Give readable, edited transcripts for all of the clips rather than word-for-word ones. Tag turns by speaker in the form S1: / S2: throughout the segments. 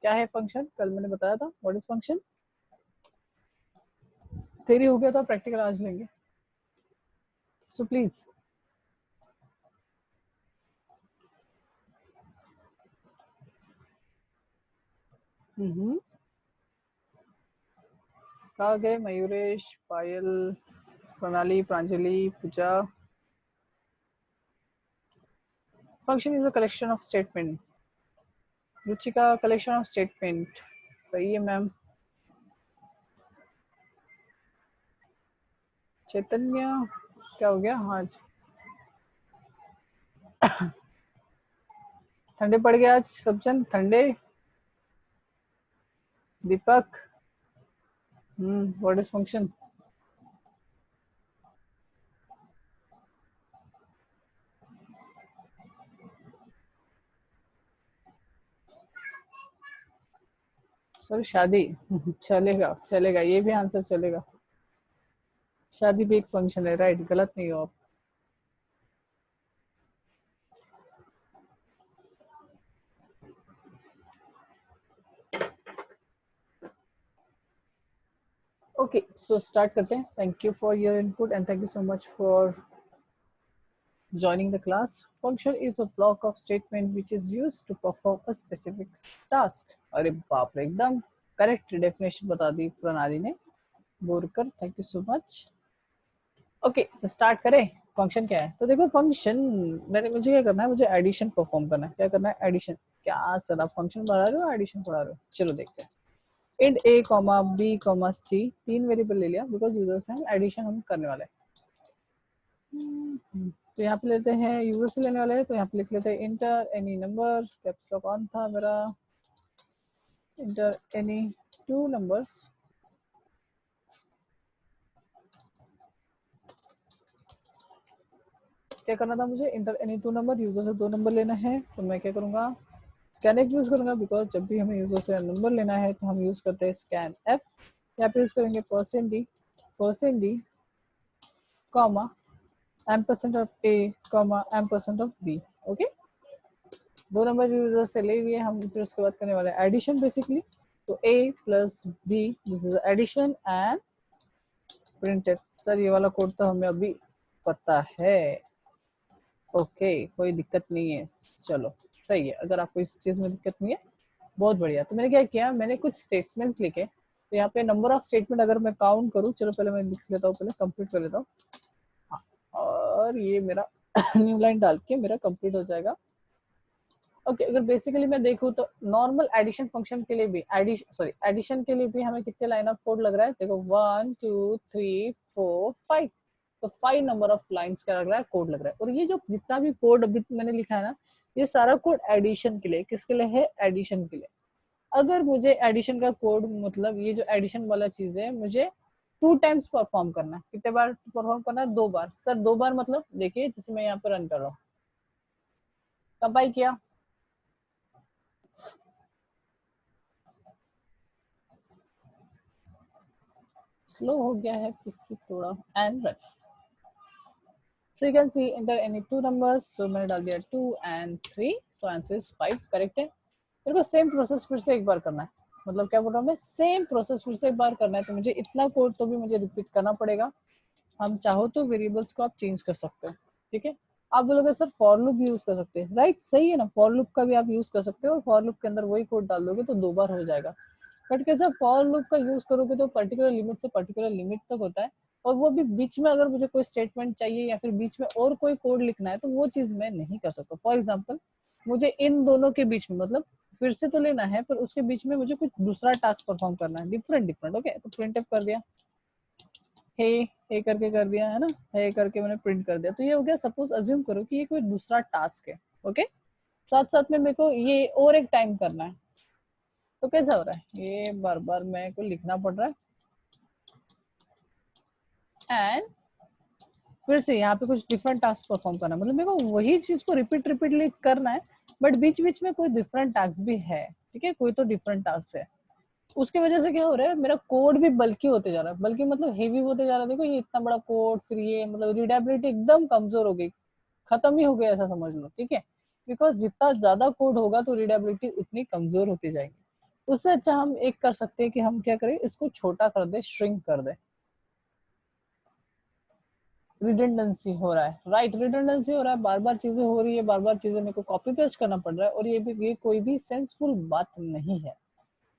S1: क्या है फंक्शन, कल मैंने बताया था व्हाट इज फंक्शन। थ्योरी हो गया तो प्रैक्टिकल आज लेंगे, सो प्लीज। कहा गए Mayuresh, Payal, Pranali, Pranjali, Puja. Function is a collection of statement. Ruchika, collection of statement. सही है मैम। चैतन्य, क्या हो गया आज? ठंडे पड़ गए आज सब जन, ठंडे। दीपक, व्हाट इज फंक्शन? सर शादी। चलेगा चलेगा, ये भी आंसर चलेगा। शादी भी एक फंक्शन है, राइट, गलत नहीं हो आप। ओके, सो स्टार्ट करते हैं। Thank you for your input and thank you so much for joining the class. Function is a block of statement which is used to perform a specific task. अरे बाप रे, एकदम correct definition बता दी प्रणाली ने, Borkar, thank you so much. Okay, तो start करें। Function क्या है? तो देखो फंक्शन, मुझे क्या करना है, मुझे एडिशन परफॉर्म करना है। क्या करना है? एडिशन। क्या सर आप फंक्शन पढ़ा रहे हो एडिशन पढ़ा रहे हो? चलो देखते हैं। Int a comma b comma c, तीन वेरिएबल ले लिया बिकॉज यूजर्स हैं, एडिशन हम करने वाले हैं। तो यहाँ पे लेते हैं यूजर से लेने वाले हैं, तो यहाँ पे लिख लेते हैं inter any number, caps lock on था मेरा, इंटर एनी टू नंबर्स। क्या करना था मुझे? Inter any two number, user से दो नंबर लेना है, तो मैं क्या करूंगा? स्कैन एफ यूज करूंगा बिकॉज जब भी हमें यूजर से नंबर लेना है तो हम यूज करते हैं स्कैन एफ। यहाँ पे यूज करेंगे %d comma ampersand of a comma ampersand of b। Okay, दो नंबर यूजर से ले लिए हम, फिर उसके बाद करने वाले एडिशन बेसिकली। तो a plus b, this is addition and print. Sir ये वाला कोड तो हमें अभी पता है। ओके, कोई दिक्कत नहीं है, चलो सही है। अगर आपको इस चीज में दिक्कत नहीं है, बहुत बढ़िया। तो मैंने क्या किया, मैंने कुछ स्टेटमेंट्स लिखे। तो यहाँ पे नंबर ऑफ स्टेटमेंट अगर मैं काउंट करूँ, चलो पहले मैं लिख लेता हूँ, पहले कंप्लीट कर लेता हूँ। हाँ, और ये मेरा न्यू लाइन डाल के मेरा कंप्लीट हो जाएगा। ओके, अगर बेसिकली मैं देखूँ तो नॉर्मल एडिशन फंक्शन के लिए भी एडिशन के लिए भी हमें कितने लाइन ऑफ कोड लग रहा है? देखो 1 2 3 4 5, तो 5 नंबर ऑफ लाइंस का लग रहा है, कोड लग रहा है। और ये जो जितना भी कोड अभी मैंने लिखा है ना, ये सारा कोड एडिशन के लिए, किसके लिए है? एडिशन के लिए। अगर मुझे एडिशन का कोड, मतलब ये जो एडिशन वाला चीज है, मुझे 2 टाइम्स परफॉर्म करना है। कितने बार परफॉर्म करना है? 2 बार। सर 2 बार मतलब देखिए, जैसे मैं यहाँ पर रन कर रहा हूँ, कंपाइल किया, स्लो हो गया है किसी थोड़ा, and run. So you can see enter any two numbers. So मैंने डाल दिया 2 and 3, so answer is 5, correct है। मेरे को सेम प्रोसेस फिर से एक बार करना है, मतलब क्या बोल रहा हूँ मैं, सेम प्रोसेस फिर से एक बार करना है। तो मुझे इतना कोड तो भी मुझे रिपीट करना पड़ेगा। हम चाहो तो वेरिएबल्स को आप चेंज कर सकते हो, ठीक है। आप बोलोगे सर फॉर लूप भी यूज कर सकते हैं, राइट, सही है ना, फॉर लूप का भी आप यूज कर सकते हो, और फॉर लूप के अंदर वही कोड डाल दोगे तो 2 बार हो जाएगा। बट कैसे फॉर लूप का यूज करोगे तो पर्टिकुलर लिमिट से पर्टिकुलर लिमिट तक होता है, और वो भी बीच में अगर मुझे कोई स्टेटमेंट चाहिए या फिर बीच में और कोई कोड लिखना है तो वो चीज मैं नहीं कर सकता। फॉर एग्जाम्पल, मुझे इन दोनों के बीच में, मतलब फिर से तो लेना है, पर उसके बीच में मुझे कुछ दूसरा टास्क परफॉर्म करना है, डिफरेंट। ओके, तो प्रिंट कर दिया, हे करके कर दिया है ना, हे करके मैंने प्रिंट कर दिया। तो ये हो गया। सपोज अज्यूम करो कि ये कोई दूसरा टास्क है, ओके, साथ साथ में मेरे को ये और एक टाइम करना है, तो कैसा हो रहा है, ये बार बार मेरे को लिखना पड़ रहा है, एंड फिर से यहाँ पे कुछ डिफरेंट टास्क परफॉर्म करना है, मतलब मेरे को वही चीज को रिपीटली करना है, बट बीच बीच में कोई डिफरेंट टास्क भी है, ठीक है, कोई तो डिफरेंट टास्क है। उसकी वजह से क्या हो रहा है, मेरा कोड भी बल्कि होते जा रहा है, बल्कि मतलब हेवी होते जा रहा है। देखो ये इतना बड़ा कोड, फिर ये मतलब रीडेबिलिटी एकदम कमजोर हो गई, खत्म ही हो गया ऐसा समझ लो, ठीक है। बिकॉज जितना ज्यादा कोड होगा तो रीडेबिलिटी उतनी कमजोर होती जाएगी। उससे अच्छा हम एक कर सकते हैं कि हम क्या करें, इसको छोटा कर दे, श्रिंक कर दे। रिडंडेंसी हो रहा है, राइट, रिडंडेंसी हो रहा है, बार बार चीजें हो रही है, बार बार चीजें मेरे को कॉपी पेस्ट करना पड़ रहा है, और ये कोई भी सेंसफुल बात नहीं है।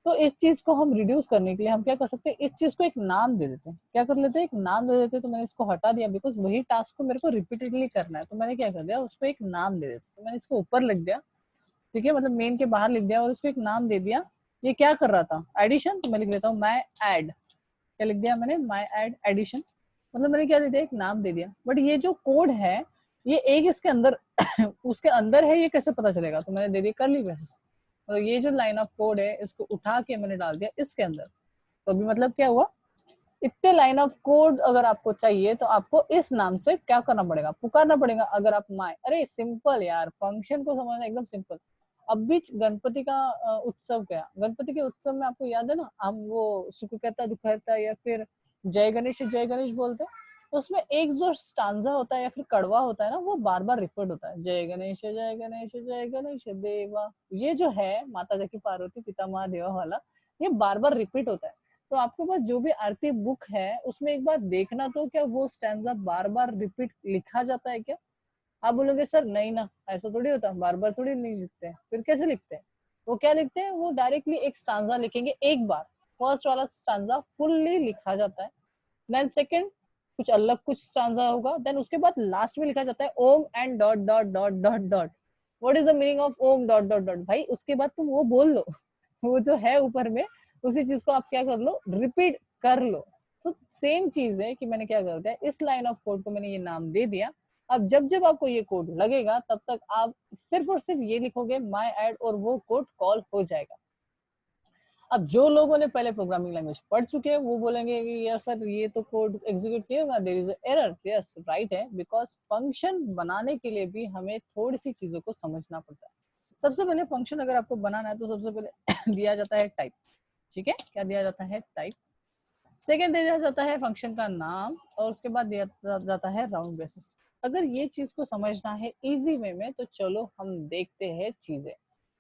S1: तो इस चीज को हम रिड्यूस करने के लिए हम क्या कर सकते हैं, इस चीज को एक नाम दे देते हैं। क्या कर लेते हैं, एक नाम दे देते हैं। तो मैंने इसको हटा दिया बिकॉज वही टास्क को मेरे को रिपीटेडली करना है, तो मैंने क्या कर दिया, उसको एक नाम दे देते। तो मैंने इसको ऊपर लिख दिया, ठीक है, मतलब मेन के बाहर लिख दिया और उसको एक नाम दे दिया। ये क्या कर रहा था, एडिशन, तो मैं लिख लेता हूँ माई एड। क्या लिख दिया मैंने, माई एड एडिशन, मतलब मैंने क्या दे दिया, एक नाम दे दिया। बट ये जो कोड है, ये एक इसके अंदर उसके अंदर है, ये कैसे पता चलेगा, तो मैंने दे दिया कर्ली ब्रेसेस। मतलब ये जो लाइन ऑफ कोड है, इसको उठा के मैंने डाल दिया इसके अंदर। तो अभी मतलब क्या हुआ, इतने लाइन ऑफ कोड अगर आपको चाहिए तो आपको इस नाम से क्या करना पड़ेगा, पुकारना पड़ेगा। अगर आप माय, अरे सिंपल यार, फंक्शन को समझना एकदम सिंपल। अब भी गणपति का उत्सव गया, गणपति के उत्सव में आपको याद है ना, हम वो सुख कहता दुख कहता या फिर जय गणेश बोलते हैं। तो उसमें एक जो स्टांजा होता है या फिर कड़वा होता है ना, वो बार बार रिपीट होता है, जय गणेश जय गणेश जय गणेश देवा। ये जो है माता जी की पार्वती पिता महादेवा वाला, ये बार बार रिपीट होता है। तो आपके पास जो भी आरती बुक है उसमें एक बार देखना, तो क्या वो स्टैंजा बार बार रिपीट लिखा जाता है क्या। आप बोलोगे सर नहीं ना, ऐसा थोड़ी होता, बार बार थोड़ी नहीं लिखते हैं, फिर कैसे लिखते हैं। वो क्या लिखते हैं, वो डायरेक्टली एक स्टांजा लिखेंगे एक बार, फर्स्ट वाला स्टांजा फुल्ली लिखा जाता है। देन सेकंड कुछ अलग कुछ स्टांजा होगा, देन उसके बाद लास्ट में लिखा जाता है ओम and dot dot dot dot dot. What is the meaning of ओम डॉट डॉट डॉट, भाई उसके बाद तुम वो बोल लो वो जो है ऊपर में, उसी चीज को आप क्या कर लो, रिपीट कर लो। तो सेम चीज है कि मैंने क्या कर दिया, इस लाइन ऑफ कोड को मैंने ये नाम दे दिया। अब जब जब आपको ये कोड लगेगा तब तक आप सिर्फ और सिर्फ ये लिखोगे माई एड, और वो कोड कॉल हो जाएगा। अब जो लोगों ने पहले प्रोग्रामिंग लैंग्वेज पढ़ चुके हैं वो बोलेंगे कि यार सर ये तो कोड एग्जीक्यूट नहीं होगा, there is error. Yes right है, बिकॉज फंक्शन बनाने के लिए भी हमें थोड़ी सी चीजों को समझना पड़ता है। सबसे पहले फंक्शन अगर आपको बनाना है तो सबसे पहले दिया जाता है टाइप, ठीक है, क्या दिया जाता है, टाइप। सेकेंड दिया जाता है फंक्शन का नाम, और उसके बाद दिया जाता है राउंड बेसिस। अगर ये चीज को समझना है इजी वे में तो चलो हम देखते हैं चीजें।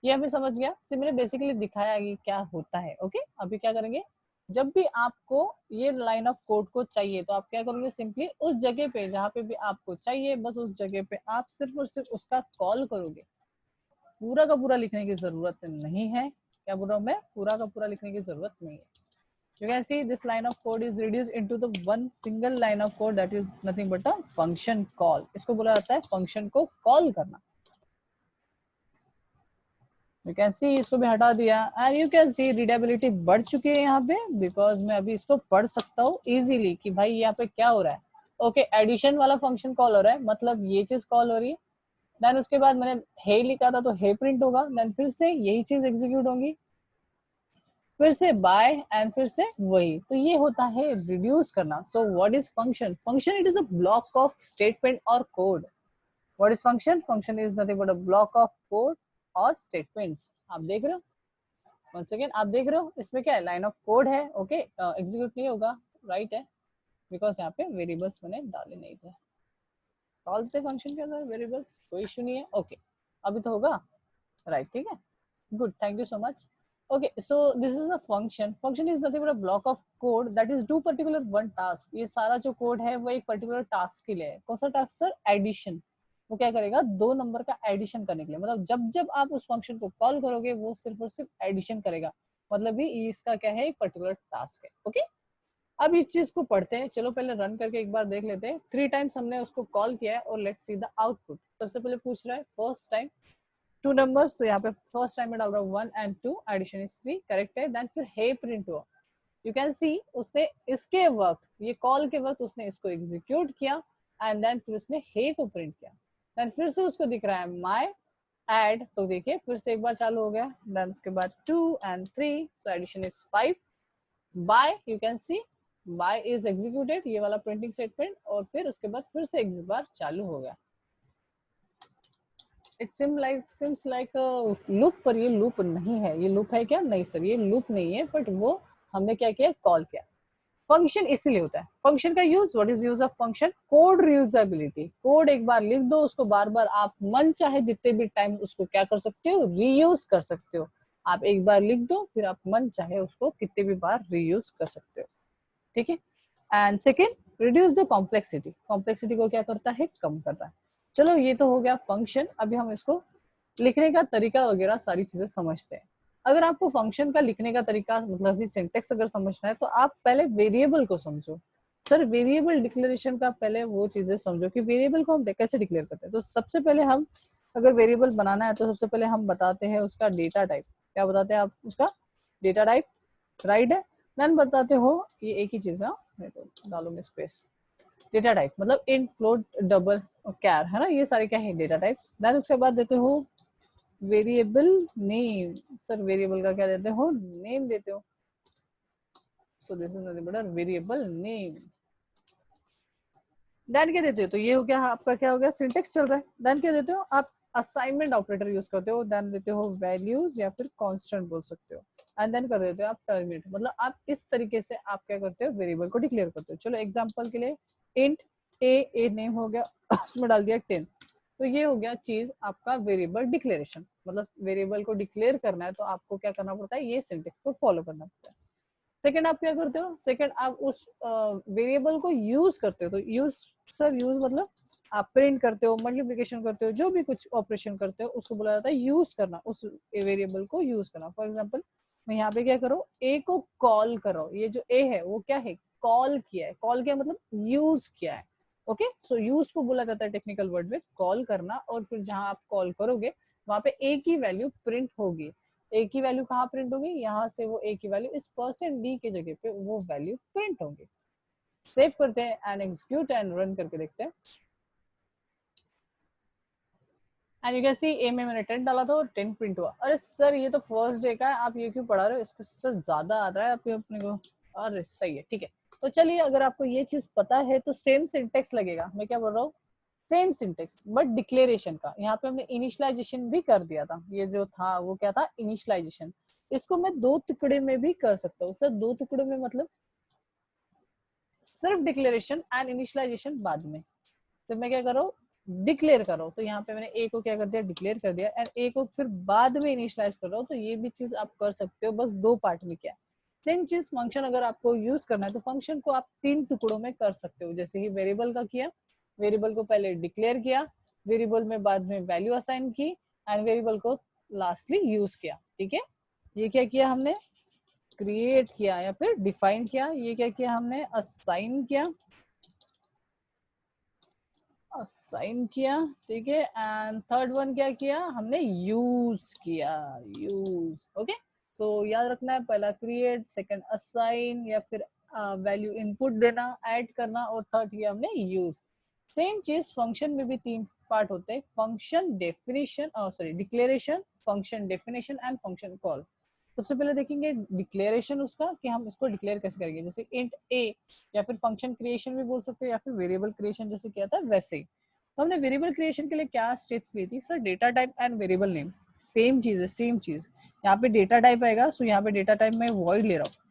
S1: ये हमें समझ गया, सिमिलर बेसिकली दिखाया कि क्या होता है। ओके, अभी क्या करेंगे, जब भी आपको ये लाइन ऑफ कोड को चाहिए तो आप क्या करोगे, सिंपली उस जगह पे जहाँ पे भी आपको चाहिए, बस उस जगह पे आप सिर्फ और सिर्फ उसका कॉल करोगे। पूरा का पूरा लिखने की जरूरत नहीं है। क्या बोल रहा हूँ मैं, पूरा का पूरा लिखने की जरूरत नहीं है। You can see this line of code is reduced into the one single line of code that is nothing but a function call. इसको बोला जाता है फंक्शन को कॉल करना। You can see इसको भी हटा दिया, and you can see readability बढ़ चुकी है यहाँ पे, because मैं अभी इसको पढ़ सकता हूँ easily कि भाई यहाँ पे क्या हो रहा है। ओके, एडिशन वाला फंक्शन कॉल हो रहा है, मतलब ये चीज कॉल हो रही है। देन उसके बाद मैंने हे लिखा था तो हे प्रिंट होगा, देन फिर से यही चीज एग्जीक्यूट होगी, फिर से बाय एंड फिर से वही। तो ये होता है रिड्यूस करना। So what is function, function it is a block of statement और code. What is function, function is nothing but a block of code और स्टेटमेंट्स। आप देख रहे हो, वन सेकेंड, आप देख रहे हो इसमें क्या है, लाइन ऑफ कोड है। ओके, एग्जीक्यूट नहीं होगा, राइट है, बिकॉज यहाँ पे वेरिएबल्स मैंने डाले नहीं थे। डालते फंक्शन के अंदर वेरिएबल्स, कोई इशू नहीं है। ओके, अभी तो होगा, राइट, ठीक है, good, thank you so much. Okay, so this is a function is nothing but a block of code that is do particular one task। ये सारा जो कोड है वो एक पर्टिकुलर टास्क के लिए है। कौन सा टास्क सर, एडिशन। वो क्या करेगा, दो नंबर का एडिशन करने के लिए, मतलब जब जब आप उस फंक्शन को कॉल करोगे वो सिर्फ और सिर्फ एडिशन करेगा, मतलब भी इसका क्या है, एक पर्टिकुलर टास्क है। ओके, अब इस चीज को पढ़ते हैं, चलो पहले रन करके एक बार देख लेते हैं। 3 टाइम्स हमने उसको कॉल किया है और लेट्स सी द आउटपुट। सबसे पहले पूछ रहा है फर्स्ट टाइम टू नंबर्स, तो यहाँ पे फर्स्ट टाइम में डाल रहा हूँ 1 and 2, एडिशन इज 3, करेक्ट है। देन फिर हे प्रिंट हुआ, यू कैन सी उसने इसके वक्त, ये कॉल के वक्त उसने इसको एग्जीक्यूट किया एंड देन फिर उसने हे को प्रिंट किया। देन फिर से उसको दिख रहा है माय एड, तो देखिए फिर से एक बार चालू हो गया। देन उसके बाद 2 and 3, so addition is 5। Bye, you can see bye is executed, ये वाला प्रिंटिंग स्टेटमेंट, और फिर उसके बाद फिर से एक बार चालू हो गया। इट सिम्स लाइक लूप, पर ये लूप नहीं है। ये लूप है क्या, नहीं सर ये लूप नहीं है, बट वो हमने क्या किया, कॉल किया। फंक्शन इसीलिए होता है, फंक्शन का use, what is use of function, code reusability. Code एक बार लिख दो, उसको बार बार आप मन चाहे जितने भी टाइम उसको क्या कर सकते हो, रीयूज कर सकते हो। आप एक बार लिख दो, फिर आप मन चाहे उसको कितने भी बार रीयूज कर सकते हो, ठीक है। And second, reduce the complexity, complexity को क्या करता है, कम करता है। चलो ये तो हो गया फंक्शन। अभी हम इसको लिखने का तरीका वगैरह सारी चीजें समझते हैं। अगर आपको फंक्शन का लिखने का तरीका मतलब सिंटेक्स अगर समझना है तो आप पहले वेरिएबल को समझो। सर वेरिएबल डिक्लेरेशन का पहले वो चीजें समझो कि वेरिएबल को हम कैसे डिक्लेयर करते हैं। तो सबसे पहले हम अगर वेरिएबल बनाना है तो सबसे पहले हम बताते हैं उसका डेटा टाइप। क्या बताते हैं आप उसका डेटा टाइप, राइट है। देन बताते हो ये एक ही चीज है, तो डालो में स्पेस, डेटा टाइप मतलब इंट, फ्लोट, डबल, कैर, है ना, ये सारे क्या है डेटा टाइप्स। देन उसके बाद देते हो वेरिएबल नेम। सर वेरिएबल का क्या देते हो, नेम देते हो। So this is nothing but variable name. Then क्या देते हो, तो ये हो गया आपका, क्या हो गया, सिंटेक्स चल रहा है। देन क्या देते हो आप, असाइनमेंट ऑपरेटर यूज करते हो। देन देते हो वैल्यूज या फिर कांस्टेंट बोल सकते हो। एंड देन कर देते हो आप टर्मिनेट, मतलब आप इस तरीके से आप क्या करते हो, वेरिएबल को डिक्लेयर करते हो। चलो एग्जांपल के लिए इंट ए नेम हो गया उसमें डाल दिया 10। तो ये हो गया चीज आपका वेरिएबल डिक्लेरेशन। मतलब वेरिएबल को डिक्लेयर करना है तो आपको क्या करना पड़ता है, ये सिंटेक्स को फॉलो करना पड़ता है। सेकंड आप क्या करते हो, सेकंड आप उस वेरिएबल को यूज करते हो। तो यूज, सर यूज मतलब आप प्रिंट करते हो, मल्टीप्लिकेशन करते हो, जो भी कुछ ऑपरेशन करते हो उसको बोला जाता है यूज करना, उस वेरिएबल को यूज करना। फॉर एग्जांपल मैं यहाँ पे क्या करो, ए को कॉल करो। ये जो ए है वो क्या है, कॉल किया है। कॉल किया मतलब यूज किया है। ओके, सो यूज को बोला जाता है टेक्निकल वर्ड में कॉल करना। और फिर जहां आप कॉल करोगे वहां पे ए की वैल्यू प्रिंट होगी। ए की वैल्यू कहाँ प्रिंट होगी, यहाँ से वो ए की वैल्यू इस परसेंट डी के जगह पे वो वैल्यू प्रिंट होंगे। सेव करते हैं एंड एग्जीक्यूट एंड रन करके देखते हैं। एंड यू कैन सी ए में मैंने 10 डाला था और 10 प्रिंट हुआ। अरे सर ये तो फर्स्ट डे का है, आप ये क्यों पढ़ा रहे हो, इसको सर ज्यादा आ रहा है आप अपने को। अरे सही है, ठीक है। तो चलिए अगर आपको ये चीज पता है तो सेम सिंटेक्स लगेगा। मैं क्या बोल रहा हूँ, सेम सिंटेक्स बट डिक्लेरेशन का। यहाँ पे हमने इनिशियलाइजेशन भी कर दिया था। ये जो था वो क्या था, इनिशियलाइजेशन। इसको मैं दो टुकड़े में भी कर सकता हूँ। सर दो टुकड़े में मतलब सिर्फ डिक्लेरेशन एंड इनिशियलाइजेशन बाद में। तो मैं क्या करो, डिक्लेयर करो। तो यहाँ पे मैंने ए को क्या कर दिया, डिक्लेयर कर दिया। एंड ए को फिर बाद में इनिशियलाइज कर रहा हूँ। तो ये भी चीज आप कर सकते हो, बस दो पार्ट में। क्या सेम चीज फंक्शन अगर आपको यूज करना है तो फंक्शन को आप तीन टुकड़ों में कर सकते हो। जैसे ही वेरिएबल का किया, वेरिएबल को पहले डिक्लेयर किया, वेरिएबल में बाद में वैल्यू असाइन की, एंड वेरिएबल को लास्टली यूज किया। ठीक है, ये क्या किया हमने, क्रिएट किया या फिर डिफाइन किया। ये क्या किया हमने, असाइन किया, असाइन किया, ठीक है। एंड थर्ड वन क्या किया हमने, यूज किया, यूज। ओके, तो याद रखना है, पहला क्रिएट, सेकंड असाइन या फिर वैल्यू इनपुट देना, ऐड करना, और थर्ड किया हमने यूज। सेम चीज फंक्शन में भी तीन पार्ट होते हैं, function definition, sorry declaration, function definition and function call. सबसे पहले देखेंगे डिक्लेरेशन उसका, कि हम इसको डिक्लेयर कैसे करेंगे। जैसे इंट ए, या फिर फंक्शन क्रिएशन भी बोल सकते हो, या फिर वेरिएबल क्रिएशन जैसे किया था वैसे ही। तो हमने वेरिएबल क्रिएशन के लिए क्या स्टेप्स ली थी, sir data type and variable name. Same चीज है, सेम चीज। यहाँ पे डेटा टाइप आएगा, सो यहाँ पे डेटा टाइप में वॉइड ले रहा हूँ।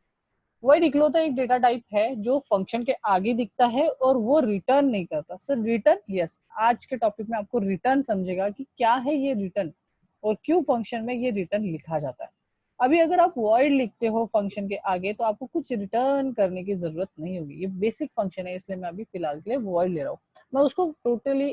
S1: वॉइड इकलौता एक डेटा टाइप है जो फंक्शन के आगे दिखता है और वो रिटर्न नहीं करता। सर रिटर्न, यस, आज के टॉपिक में आपको रिटर्न समझेगा कि क्या है ये रिटर्न और क्यों फंक्शन में ये रिटर्न लिखा जाता है। अभी अगर आप वॉइड लिखते हो फंक्शन के आगे तो आपको कुछ रिटर्न करने की जरूरत नहीं होगी। ये बेसिक फंक्शन है, इसलिए मैं अभी फिलहाल के लिए वॉइड ले रहा हूँ। मैं उसको टोटली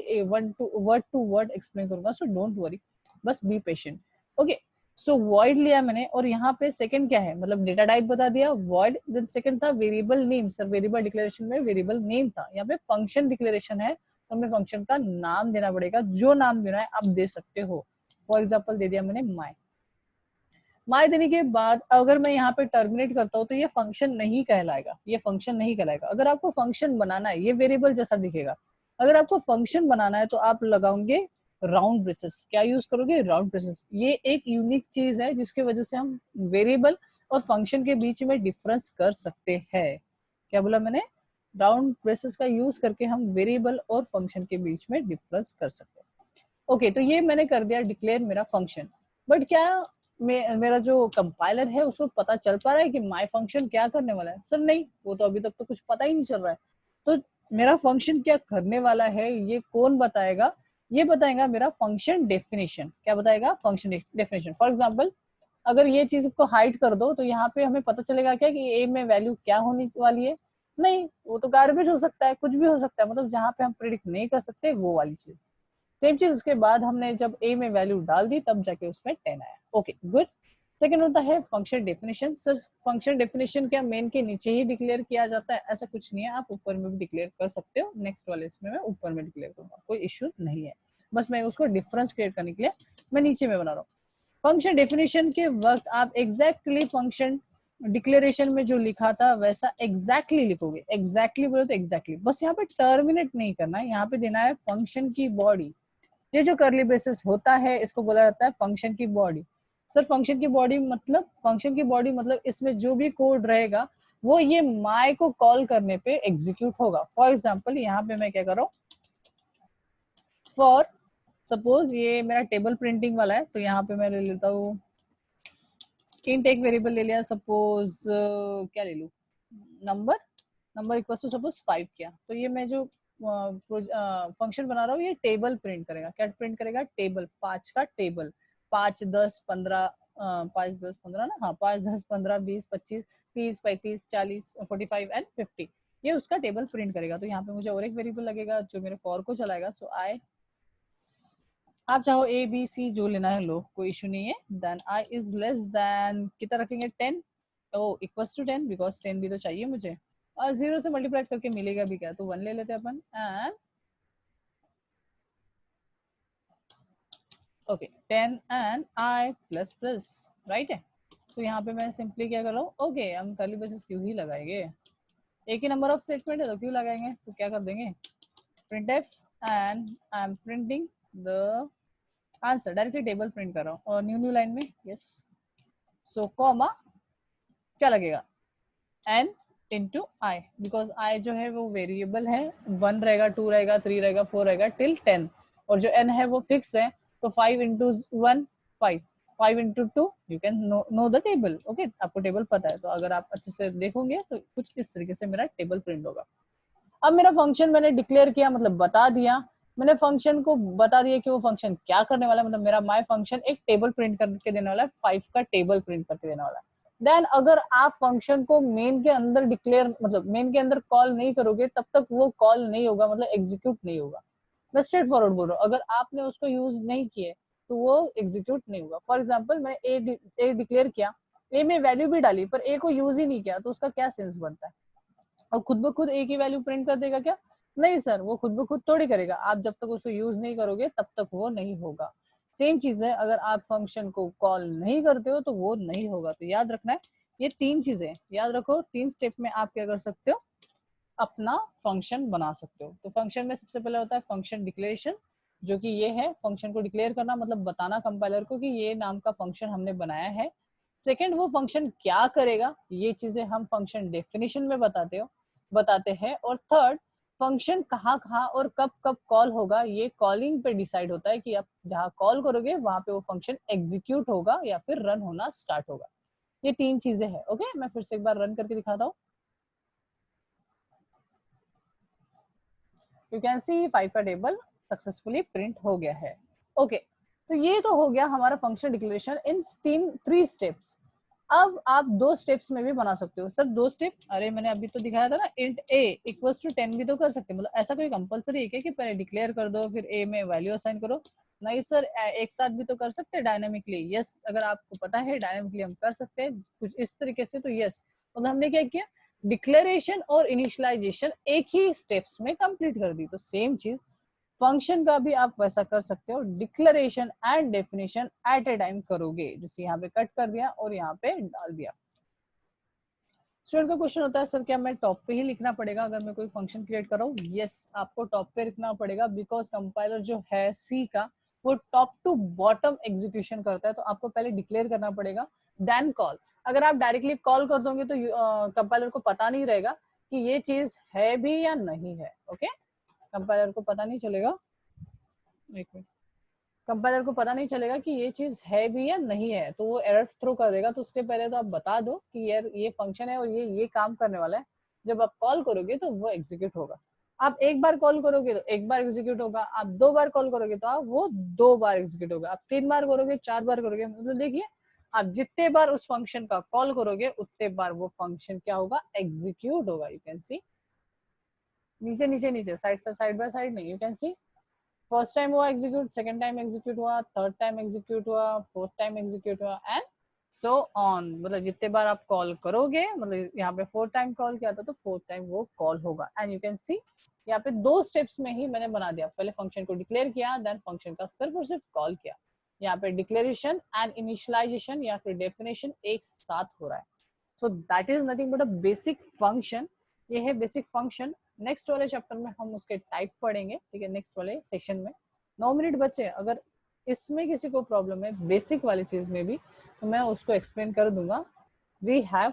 S1: टू वर्ड एक्सप्लेन करूंगा, सो डोंट वरी, बस be patient. Okay, so void लिया मैंने, और यहाँ पे सेकंड क्या है, मतलब डेटा टाइप बता दिया वॉइड। देन सेकंड था variable name. Sir variable declaration में वेरिएबल नेम था, यहाँ पे फंक्शन डिक्लेरेशन है तो हमें फंक्शन का नाम देना पड़ेगा। जो नाम देना है आप दे सकते हो। फॉर एग्जाम्पल दे दिया मैंने माई। माई देने के बाद अगर मैं यहाँ पे टर्मिनेट करता हूँ तो ये फंक्शन नहीं कहलाएगा, ये फंक्शन नहीं कहलाएगा। अगर आपको फंक्शन बनाना है, ये वेरिएबल जैसा दिखेगा। अगर आपको फंक्शन बनाना है तो आप लगाओगे राउंड ब्रेसेस। क्या यूज करोगे, राउंड ब्रेसेस। ये एक यूनिक चीज है जिसकी वजह से हम वेरिएबल और फंक्शन के बीच में डिफरेंस कर सकते हैं। क्या बोला मैंने, राउंड ब्रेसेस का यूज करके हम वेरिएबल और फंक्शन के बीच में डिफरेंस कर सकते हैं। ओके, तो ये मैंने कर दिया डिक्लेयर मेरा फंक्शन। बट क्या मेरा जो कंपाइलर है उसको पता चल पा रहा है कि माय फंक्शन क्या करने वाला है? सर नहीं, वो तो अभी तक तो कुछ पता ही नहीं चल रहा है। तो मेरा फंक्शन क्या करने वाला है ये कौन बताएगा, ये बताएगा मेरा फंक्शन डेफिनेशन। क्या बताएगा, फंक्शन डेफिनेशन। फॉर एग्जाम्पल अगर ये चीज को हाइड कर दो तो यहाँ पे हमें पता चलेगा क्या कि ए में वैल्यू क्या होने वाली है? नहीं, वो तो गार्बेज हो सकता है, कुछ भी हो सकता है, मतलब जहाँ पे हम प्रिडिक्ट नहीं कर सकते वो वाली चीज। सेम चीज इसके बाद हमने जब ए में वैल्यू डाल दी तब जाके उसमें 10 आया। Okay good. सेकंड होता है function definition. Sir function definition क्या मेन के नीचे ही डिक्लेयर किया जाता है? ऐसा कुछ नहीं है, आप ऊपर में भी डिक्लेयर कर सकते हो। नेक्स्ट वाले इसमें मैं ऊपर में डिक्लेयर करूंगा, कोई इश्यू नहीं है, बस मैं उसको डिफरेंस क्रिएट करने के लिए मैं नीचे में बना रहा हूँ। फंक्शन डेफिनेशन के वक्त आप एग्जैक्टली फंक्शन डिक्लेरेशन में जो लिखा था वैसा एग्जैक्टली लिखोगे। एग्जैक्टली बोले तो एग्जैक्टली, बस यहाँ पे टर्मिनेट नहीं करना है, यहाँ पे देना है फंक्शन की बॉडी। ये जो करली बेसिस होता है इसको बोला जाता है फंक्शन की बॉडी। सर फंक्शन की बॉडी मतलब? फंक्शन की बॉडी मतलब इसमें जो भी कोड रहेगा वो ये माई को कॉल करने पे एग्जीक्यूट होगा। फॉर एग्जाम्पल यहाँ पे मैं क्या कर रहा हूँ, फॉर सपोज ये मेरा टेबल प्रिंटिंग वाला है, तो यहाँ पे मैं ले लेता हूँ इंट, एक वेरिएबल ले लिया, सपोज क्या ले लूँ, number. Number equal to suppose 5 किया, तो ये मैं जो फंक्शन बना रहा हूँ ये टेबल प्रिंट करेगा। क्या प्रिंट करेगा? टेबल, 5 का टेबल। 5 10 15 5 10 15 ना, हाँ 5 10 15 20 25 30 35 40 45 एंड 50, ये उसका टेबल प्रिंट करेगा। तो यहाँ पे मुझे और एक वेरिएबल लगेगा जो मेरे फॉर को चलाएगा। सो आई, आप चाहो ए बी सी जो लेना है लो, कोई इशू नहीं है। Then I is less than कितना रखेंगे? 10। ओ इक्वल्स टू 10, बिकॉज 10 भी तो चाहिए मुझे, और 0 से मल्टीप्लाई करके मिलेगा भी क्या, तो 1 ले लेते हैं अपन। And okay 10 and I plus plus, right है। तो यहाँ पे मैं सिंपली क्या कर रहा हूँ, ओके हम कर्ली ब्रेसेस क्यों ही लगाएंगे, एक ही नंबर ऑफ स्टेटमेंट है तो क्यों लगाएंगे, तो क्या कर देंगे printf and I am printing the answer, directly table print कर रहा हूँ और न्यू लाइन में यस। सो कॉमा क्या लगेगा, n into I, because I जो है वो वेरिएबल है, 1 रहेगा 2 रहेगा 3 रहेगा 4 रहेगा टिल 10, और जो n है वो फिक्स है। तो 5 into 1 5, 5 into 2 you can know the table. Okay आपको टेबल पता है, तो अगर आप अच्छे से देखोगे तो कुछ इस तरीके से मेरा टेबल प्रिंट होगा। अब मेरा फंक्शन मैंने डिक्लेयर किया, मतलब बता दिया, मैंने फंक्शन को बता दिया कि वो फंक्शन क्या करने वाला है। मतलब मेरा माय फंक्शन एक टेबल प्रिंट करके देने वाला है, 5 का टेबल प्रिंट करके देने वाला है। देन अगर आप फंक्शन को मेन के अंदर डिक्लेयर, मतलब मेन के अंदर कॉल नहीं करोगे तब तक वो कॉल नहीं होगा, मतलब एग्जीक्यूट नहीं होगा। मैं स्ट्रेट फॉरवर्ड बोल रहा हूँ, अगर आपने उसको यूज नहीं किए तो वो एग्जीक्यूट नहीं होगा। फॉर एग्जाम्पल मैंने ए डिक्लेयर किया, ए में वैल्यू भी डाली पर ए को यूज ही नहीं किया, तो उसका क्या सेंस बनता है? और खुद ब खुद एक ही वैल्यू प्रिंट कर देगा क्या? नहीं सर, वो खुद ब खुद थोड़ी करेगा, आप जब तक उसको यूज नहीं करोगे तब तक वो नहीं होगा। सेम चीज है, अगर आप फंक्शन को कॉल नहीं करते हो तो वो नहीं होगा। तो याद रखना है ये 3 चीजें, याद रखो 3 स्टेप में आप क्या कर सकते हो, अपना फंक्शन बना सकते हो। तो फंक्शन में सबसे पहले होता है फंक्शन डिक्लेरेशन, जो कि ये है फंक्शन को डिक्लेयर करना, मतलब बताना कंपाइलर को कि ये नाम का फंक्शन हमने बनाया है। सेकंड वो फंक्शन क्या करेगा, ये चीजें हम फंक्शन डेफिनेशन में बताते हैं। और थर्ड फंक्शन कहाँ कहाँ और कब कब कॉल होगा, ये कॉलिंग पे डिसाइड होता है कि आप जहाँ कॉल करोगे वहां पे वो फंक्शन एग्जीक्यूट होगा या फिर रन होना स्टार्ट होगा। ये 3 चीजें हैं। ओके मैं फिर से एक बार रन करके दिखाता हूँ। यू कैन सी 5 का टेबल सक्सेसफुली प्रिंट हो गया है। ओके तो ये तो हो गया हमारा फंक्शन डिक्लेरेशन इन 3 स्टेप्स। अब आप 2 स्टेप्स में भी बना सकते हो। सर 2 स्टेप, अरे मैंने अभी तो दिखाया था ना, इंट a इक्वल्स टू 10 भी तो कर सकते हैं। मतलब ऐसा कोई कंपलसरी है क्या कि पहले डिक्लेयर कर दो फिर a में वैल्यू असाइन करो? नहीं सर, एक साथ भी तो कर सकते हैं डायनामिकली। यस अगर आपको पता है डायनामिकली हम कर सकते हैं कुछ इस तरीके से, तो यस मतलब हमने क्या किया, डिक्लेरेशन और इनिशियलाइजेशन एक ही स्टेप्स में कंप्लीट कर दी। तो सेम चीज फंक्शन का भी आप वैसा कर सकते हो, declaration and definition at a time करोगे। जैसे यहाँ पे कट कर दिया और यहाँ पे डाल दिया। स्टूडेंट का क्वेश्चन होता है सर क्या मैं टॉप पे ही लिखना पड़ेगा अगर मैं कोई फंक्शन क्रिएट कर रहा हूँ? यस आपको टॉप पे लिखना पड़ेगा, बिकॉज कंपाइलर जो है सी का वो टॉप टू बॉटम एग्जीक्यूशन करता है। तो आपको पहले डिक्लेयर करना पड़ेगा देन कॉल। अगर आप डायरेक्टली कॉल कर दोगे तो कंपाइलर को पता नहीं रहेगा कि ये चीज है भी या नहीं है। ओके कंपाइलर को पता नहीं चलेगा, एक मिनट, कंपाइलर को पता नहीं चलेगा कि ये चीज है भी या नहीं है, तो वो एरर थ्रो कर देगा। तो उसके पहले तो आप बता दो कि यार ये फंक्शन है और ये काम करने वाला है। जब आप कॉल करोगे तो वो एग्जीक्यूट होगा। आप एक बार कॉल करोगे तो एक बार एग्जीक्यूट होगा, आप 2 बार कॉल करोगे तो वो 2 बार एग्जीक्यूट होगा, आप 3 बार करोगे 4 बार करोगे। मतलब देखिए आप जितने बार उस फंक्शन का कॉल करोगे उतने बार वो फंक्शन क्या होगा, एग्जीक्यूट होगा। यू कैन सी नीचे नीचे नीचे, साइड बाय साइड नहीं, you can C first time हुआ एग्जीक्यूट, सेकंड टाइम एग्जीक्यूट हुआ, थर्ड टाइम एग्जीक्यूट हुआ, फोर्थ टाइम एग्जीक्यूट हुआ, एंड सो ऑन। मतलब जितने बार आप कॉल करोगे, मतलब यहाँ पे 4 टाइम कॉल किया था तो 4 टाइम वो कॉल होगा। एंड यू कैन सी यहाँ पे 2 स्टेप्स में ही मैंने बना दिया, पहले फंक्शन को डिक्लेयर किया, देन फंक्शन का सिर्फ और सिर्फ कॉल किया। यहाँ पे डिक्लेरेशन एंड इनिशियलाइजेशन या फिर डेफिनेशन एक साथ हो रहा है। So that is nothing but a basic function. ये है बेसिक फंक्शन। नेक्स्ट वाले चैप्टर में हम उसके टाइप पढ़ेंगे, ठीक है, नेक्स्ट वाले सेशन में। 9 मिनट बचे, अगर इसमें किसी को प्रॉब्लम है बेसिक वाली चीज में भी तो मैं उसको एक्सप्लेन कर दूंगा। वी हैव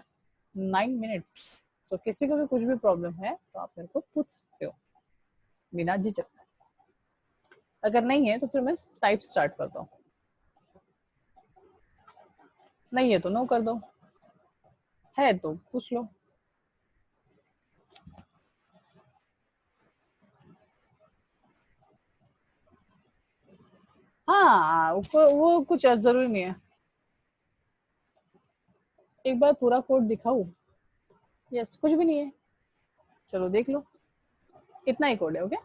S1: 9 मिनट्स, सो किसी को भी कुछ भी प्रॉब्लम है तो आप मेरे को पूछ सकते हो बिना झिझक। अगर नहीं है तो फिर मैं टाइप स्टार्ट करता हूँ, नहीं है तो नो कर दो, है तो पूछ लो। हाँ वो कुछ जरूरी नहीं है। एक बार पूरा कोड दिखाऊं? यस, कुछ भी नहीं है, चलो देख लो, इतना ही कोड है। ओके,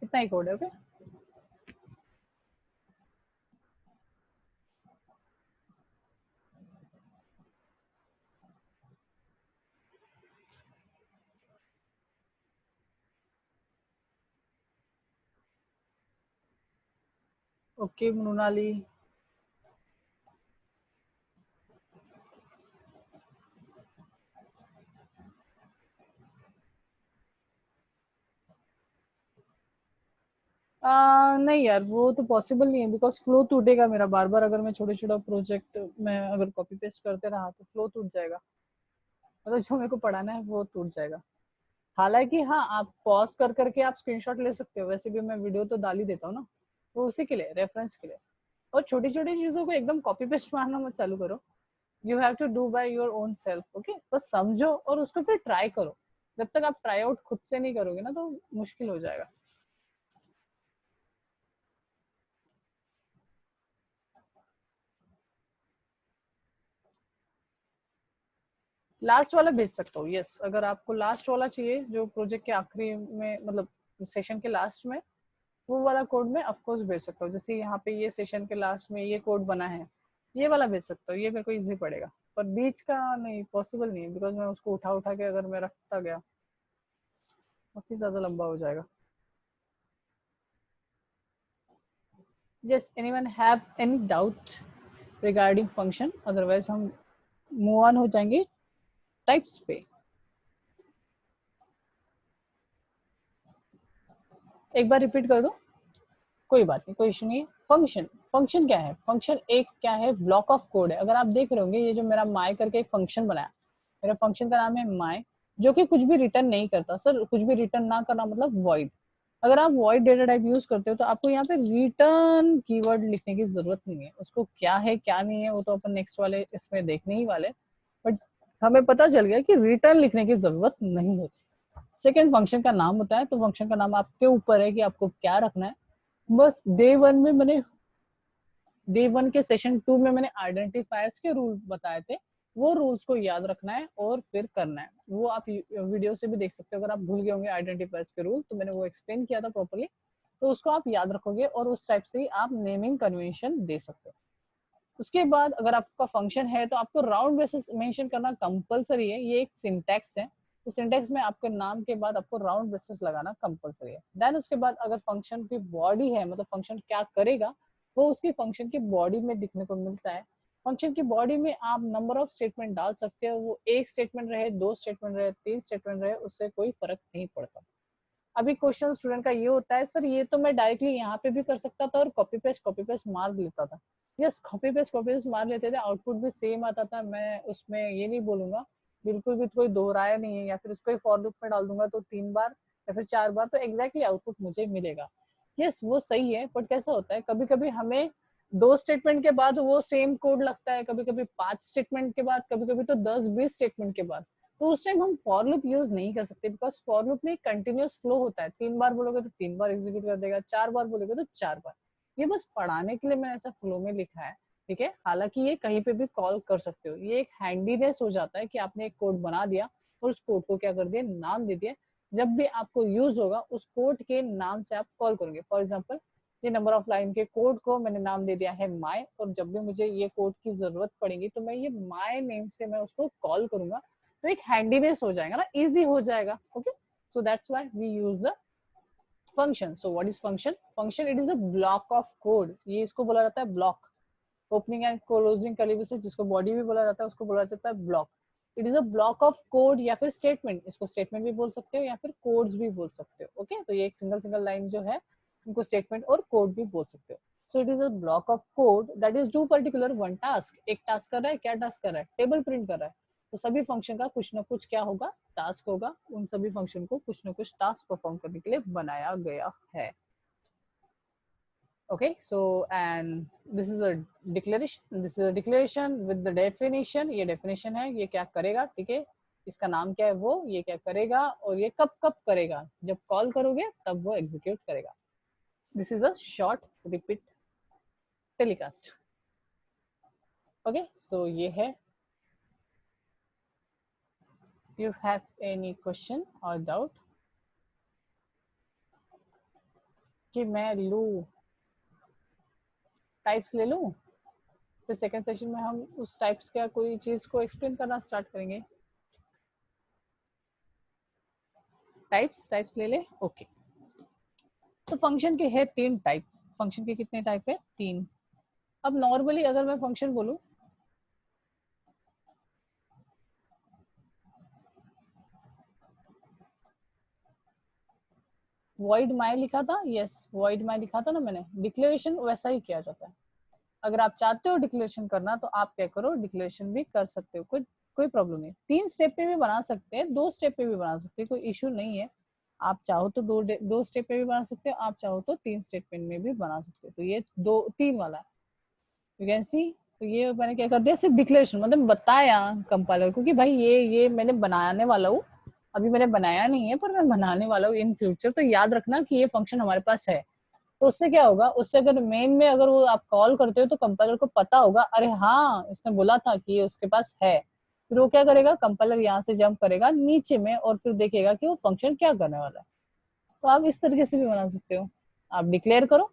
S1: इतना ही कोड है। Okay, okay Mrinali. नहीं यार, वो तो पॉसिबल नहीं है, बिकॉज फ्लो टूटेगा मेरा बार बार। अगर मैं छोटे छोटा प्रोजेक्ट में अगर कॉपी पेस्ट करते रहा तो फ्लो टूट जाएगा, मतलब जो मेरे को पढ़ाना है वो टूट जाएगा। हालांकि हाँ, आप पॉज कर करके आप स्क्रीनशॉट ले सकते हो, वैसे भी मैं वीडियो तो डाल ही देता हूँ ना, तो उसी के लिए, रेफरेंस के लिए। और छोटी छोटी चीजों को एकदम कॉपी पेस्ट मारना मत चालू करो। You have to do by your own self. Okay, बस समझो और उसको फिर ट्राई करो। जब तक आप ट्राई आउट खुद से नहीं करोगे ना तो मुश्किल हो जाएगा। लास्ट वाला भेज सकता हूँ, यस। अगर आपको लास्ट वाला चाहिए जो प्रोजेक्ट के आखिरी में, मतलब सेशन के लास्ट में, वो वाला कोड में ऑफ कोर्स भेज सकता हूँ। जैसे यहाँ पे ये सेशन के लास्ट में ये कोड बना है, ये वाला भेज सकता हूँ, ये मेरे को इजी पड़ेगा। पर बीच का नहीं, पॉसिबल नहीं है, बिकॉज मैं उसको उठा उठा के अगर मैं रखता गया काफी ज्यादा लंबा हो जाएगा। Yes, anyone have any doubt regarding function? Otherwise हम मूव ऑन हो जाएंगे टाइप्स पे। एक बार रिपीट कर दो, कोई बात नहीं, कोई इशू नहीं है। फंक्शन, फंक्शन क्या है? फंक्शन एक क्या है, ब्लॉक ऑफ कोड है। अगर आप देख रहे होंगे, ये जो मेरा माई करके एक फंक्शन बनाया, मेरा फंक्शन का नाम है माई, जो कि कुछ भी रिटर्न नहीं करता। सर कुछ भी रिटर्न ना करना मतलब वॉइड। अगर आप वॉइड डेटा टाइप यूज करते हो तो आपको यहाँ पे रिटर्न कीवर्ड लिखने की जरूरत नहीं है। उसको क्या है क्या नहीं है वो तो अपन नेक्स्ट वाले इसमें देखने ही वाले, बट हमें पता चल गया कि रिटर्न लिखने की जरूरत नहीं होती। सेकेंड, फंक्शन का नाम होता है, तो फंक्शन का नाम आपके ऊपर है कि आपको क्या रखना है। बस डे वन के सेशन 2 में मैंने आइडेंटिफायर्स के रूल बताए थे, वो रूल्स को याद रखना है और फिर करना है। वो आप वीडियो से भी देख सकते हो। अगर आप भूल गए होंगे आइडेंटिफायर्स के रूल, तो मैंने वो एक्सप्लेन किया था प्रॉपर्ली, तो उसको आप याद रखोगे और उस टाइप से ही आप नेमिंग कन्वेंशन दे सकते हो। उसके बाद अगर आपका फंक्शन है तो आपको राउंड बेसिस मेंशन करना कंपलसरी है, ये एक सिंटैक्स है। तो सिंटैक्स में आपके नाम के बाद आपको राउंड बेसिस लगाना कंपलसरी है। देन उसके बाद अगर फंक्शन की बॉडी है, मतलब फंक्शन क्या करेगा, वो उसकी फंक्शन की बॉडी में दिखने को मिलता है। फंक्शन की बॉडी में आप नंबर ऑफ स्टेटमेंट डाल सकते हो, वो एक स्टेटमेंट रहे, 2 स्टेटमेंट रहे, 3 स्टेटमेंट रहे, उससे कोई फर्क नहीं पड़ता। अभी क्वेश्चन स्टूडेंट का ये होता है, सर ये तो मैं डायरेक्टली यहाँ पे भी कर सकता था और कॉपी पेस्ट मार लेता था। यस, कॉपी पेस्ट मार लेते थे, आउटपुट भी सेम आता था। मैं उसमें ये नहीं बोलूंगा, बिल्कुल भी कोई दोहराया नहीं है। या फिर उसको फॉर लूप में डाल दूंगा तो 3 बार या फिर 4 बार तो एग्जैक्टली आउटपुट मुझे मिलेगा। यस, वो सही है, बट कैसा होता है कभी कभी हमें 2 स्टेटमेंट के बाद वो सेम कोड लगता है, कभी कभी 5 स्टेटमेंट के बाद, कभी कभी तो 10-20 स्टेटमेंट के बाद। तो उस टाइम हम फॉर लूप यूज नहीं कर सकते, बिकॉज फॉर लूप में कंटिन्यूअस फ्लो होता है, 3 बार बोलोगे तो 3 बार एग्जीक्यूट कर देगा, 4 बार बोलोगे तो 4 बार। ये बस पढ़ाने के लिए मैंने ऐसा फ्लो में लिखा है, ठीक है। हालांकि ये कहीं पे भी कॉल कर सकते हो, ये एक हैंडीनेस हो जाता है कि आपने एक कोड बना दिया और उस कोड को क्या कर दिया, नाम दे दिया। जब भी आपको यूज होगा उस कोड के नाम से आप कॉल करोगे। फॉर एग्जाम्पल ये नंबर ऑफ लाइन के कोड को मैंने नाम दे दिया है माय, और जब भी मुझे ये कोड की जरूरत पड़ेगी तो मैं ये माय नेम से मैं उसको कॉल करूंगा, तो एक हैंडीनेस हो जाएगा ना, इजी हो जाएगा। Okay, so that's why we use the function. So what is function? Function it is a block of code, ये इसको बोला जाता है block. Opening and closing curly जिसको बॉडी भी बोला जाता है उसको बोला जाता है block. It is a block of code या फिर स्टेटमेंट, इसको स्टेटमेंट भी बोल सकते हो या फिर कोड्स भी बोल सकते हो। ओके, तो ये एक सिंगल सिंगल लाइन जो है उनको स्टेटमेंट और कोड भी बोल सकते हो। So it is a block of code that is do particular one task. एक टास्क कर रहा है, क्या टास्क कर रहा है? टेबल प्रिंट कर रहा है। तो सभी फंक्शन का कुछ ना कुछ क्या होगा, टास्क होगा। उन सभी फंक्शन को कुछ ना कुछ टास्क परफॉर्म करने के लिए बनाया गया है। Okay, so and this is a declaration with the definition। ये definition है, ये क्या करेगा, ठीक है। इसका नाम क्या है, वो ये क्या करेगा और ये कब कब करेगा, जब कॉल करोगे तब वो एग्जीक्यूट करेगा। This is a short repeat telecast. Okay, so ये है। यू हैव एनी क्वेश्चन और डाउट कि मैं लूँ टाइप्स ले लूँ, फिर सेकेंड सेशन में हम उस टाइप्स का कोई चीज को एक्सप्लेन करना स्टार्ट करेंगे। टाइप्स ले ले। ओके, तो फंक्शन के है 3 टाइप। फंक्शन के कितने टाइप है? 3। अब नॉर्मली अगर मैं फंक्शन बोलूं, वॉइड माय लिखा था, यस वॉइड माय लिखा था ना मैंने। डिक्लेरेशन वैसा ही किया जाता है। अगर आप चाहते हो डिक्लेरेशन करना तो आप क्या करो, डिक्लेरेशन भी कर सकते हो, कोई प्रॉब्लम नहीं। 3 स्टेप पे भी बना सकते हैं, 2 स्टेप पे भी बना सकते हैं, कोई इशू नहीं है। आप चाहो तो दो स्टेप पे भी बना सकते हो, आप चाहो तो 3 स्टेटमेंट में भी बना सकते हो। तो ये 3 वाला है, यू कैन सी। तो ये मैंने क्या कर दिया, सिर्फ डिक्लेरेशन मतलब बताया कंपाइलर को कि भाई ये मैंने बनाने वाला हूँ, अभी मैंने बनाया नहीं है पर मैं बनाने वाला हूँ इन फ्यूचर, तो याद रखना कि ये फंक्शन हमारे पास है। तो उससे क्या होगा, उससे अगर मेन में अगर वो आप कॉल करते हो तो कंपाइलर को पता होगा, अरे हाँ इसने बोला था कि ये उसके पास है। फिर वो क्या करेगा, कंपाइलर यहाँ से जंप करेगा नीचे में और फिर देखेगा कि वो फंक्शन क्या करने वाला है। तो आप इस तरीके से भी बना सकते हो। आप डिक्लेयर करो,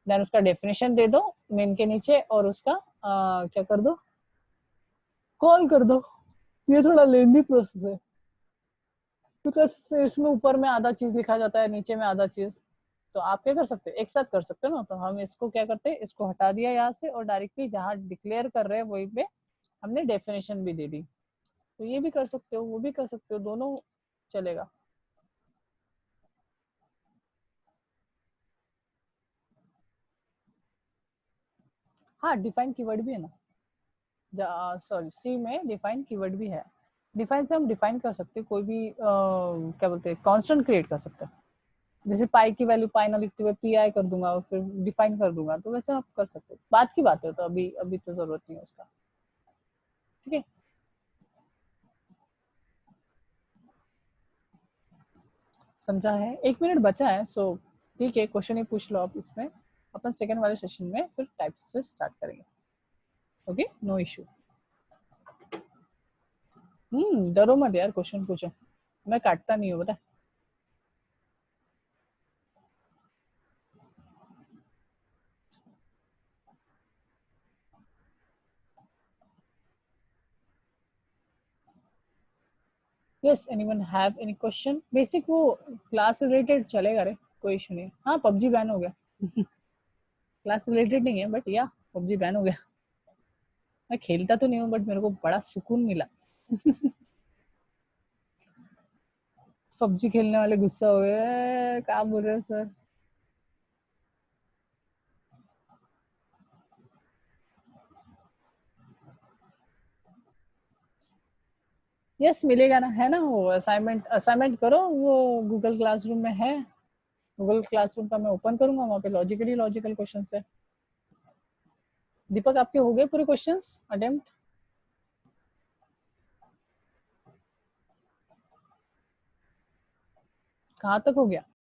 S1: देन उसका डेफिनेशन दे दो मेन के नीचे, और उसका क्या कर दो, कॉल कर दो। ये थोड़ा लेंदी प्रोसेस है, बिकॉज इसमें ऊपर में आधा चीज लिखा जाता है, नीचे में आधा चीज। तो आप क्या कर सकते हो, एक साथ कर सकते हो ना। तो हम इसको क्या करते हैं, इसको हटा दिया यहाँ से और डायरेक्टली जहाँ डिक्लेयर कर रहे हैं वही पे हमने डेफिनेशन भी दे दी। तो ये भी कर सकते हो, वो भी कर सकते हो, दोनों चलेगा। हाँ, डिफाइन कीवर्ड भी है ना, सॉरी सी में डिफाइन कीवर्ड भी है। डिफाइन से हम डिफाइन कर सकते हैं कोई भी क्या बोलते हैं, कांस्टेंट क्रिएट कर सकते हैं। जैसे पाई की वैल्यू पाई ना लिखते हुए पी आई कर दूंगा और फिर डिफाइन कर दूंगा, तो वैसे आप कर सकते हो। बात की बात है, तो अभी अभी तो जरूरत नहीं है उसका, ठीक है। समझा है, 1 मिनट बचा है, सो ठीक है, क्वेश्चन ही पूछ लो आप इसमें। अपन सेकंड वाले सेशन में फिर टाइप्स से स्टार्ट करेंगे। Okay, no issue. डरो मत यार, क्वेश्चन पूछो, मैं काटता नहीं हूँ बता। Yes, anyone have any question? Basic वो क्लास रिलेटेड चलेगा रे, कोई इशू नहीं। हाँ, पबजी बैन हो गया। क्लास रिलेटेड नहीं है बट या पबजी बैन हो गया। मैं खेलता तो नहीं हूँ बट मेरे को बड़ा सुकून मिला। पबजी खेलने वाले गुस्सा हो गए, क्या बोल रहे हो सर? यस मिलेगा ना, है ना वो असाइनमेंट। असाइनमेंट करो, वो गूगल क्लासरूम में है। गूगल क्लासरूम का मैं ओपन करूंगा, वहाँ पे लॉजिकल क्वेश्चन है। दीपक, आपके हो गए पूरे क्वेश्चंस अटेम्प्ट? कहाँ तक हो गया?